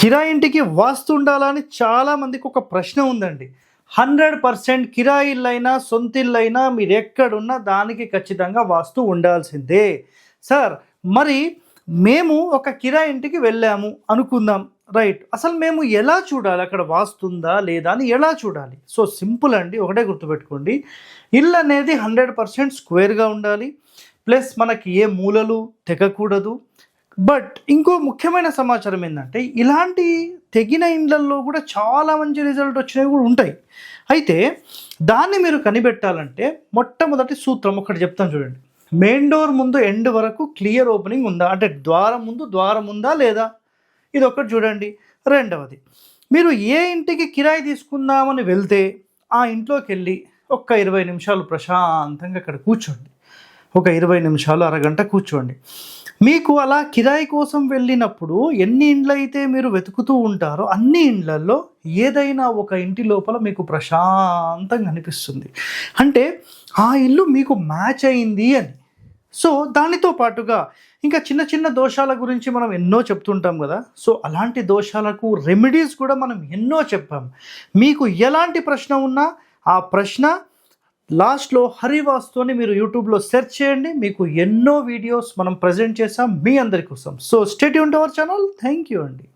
కిరాయి ఇంటికి వాస్తు ఉండాలా అని చాలామందికి ఒక ప్రశ్న ఉందండి. 100% కిరాయి ఇల్లైనా, సొంత ఇల్లైనా మీరెక్కడున్నా దానికి ఖచ్చితంగా వాస్తు ఉండాల్సిందే. సార్ మరి మేము ఒక కిరాయి ఇంటికి వెళ్ళాము అనుకుందాం. రైట్. అసలు మేము ఎలా చూడాలి? అక్కడ వాస్తు ఉందా? లేదా? అని ఎలా చూడాలి? సో సింపుల్ అండి. ఒకటే గుర్తుపెట్టుకోండి. ఇల్లు అనేది 100% స్క్వేర్‌గా ఉండాలి. ప్లస్ మనకి ఏ మూలలు తెగకూడదు. బట్ ఇంకో ముఖ్యమైన సమాచారం ఏందంటే, ఇలాంటి తెగిన ఇండ్లల్లో గూడా చాలా మంచి రిజల్ట్ వచ్చినవి గూడా ఉంటాయి. అయితే దాన్ని మీరు కనిపెట్టాలంటే మొట్టమొదటి సూత్రం ఒకటి చెప్తాను చూడండి. మెయిన్ డోర్ ముందు ఎండ్ వరకు క్లియర్ ఓపెనింగ్ ఉందా? అంటే ద్వారం ముందు ద్వారం ఉందా లేదా? ఇదొకటి చూడండి. రెండవది, మీరు ఏ ఇంటికి కిరాయి తీసుకుందామని వెళ్తే ఆ ఇంట్లోకెళ్ళి ఒక్క 20 నిమిషాలు ప్రశాంతంగా అక్కడ కూర్చోండి. ఒక 20 నిమిషాలు, అరగంట కూర్చోండి. మీకు అలా కిరాయి కోసం వెళ్ళినప్పుడు ఎన్ని ఇండ్లయితే మీరు వెతుకుతూ ఉంటారో అన్ని ఇండ్లల్లో ఏదైనా ఒక ఇంటి లోపల మీకు ప్రశాంతంగా అనిపిస్తుంది. అంటే ఆ ఇల్లు మీకు మ్యాచ్ అయింది అని. సో దానితో పాటుగా ఇంకా చిన్న చిన్న దోషాల గురించి మనం ఎన్నో చెప్తుంటాం కదా. సో అలాంటి దోషాలకు రెమెడీస్ కూడా మనం ఎన్నో చెప్పాం. మీకు ఎలాంటి ప్రశ్న ఉన్నా ఆ ప్రశ్న లాస్ట్లో హరివాస్తు అని మీరు యూట్యూబ్లో సెర్చ్ చేయండి. మీకు ఎన్నో వీడియోస్ మనం ప్రజెంట్ చేసాం మీ అందరి కోసం. So stay tune to our channel. Thank you అండి.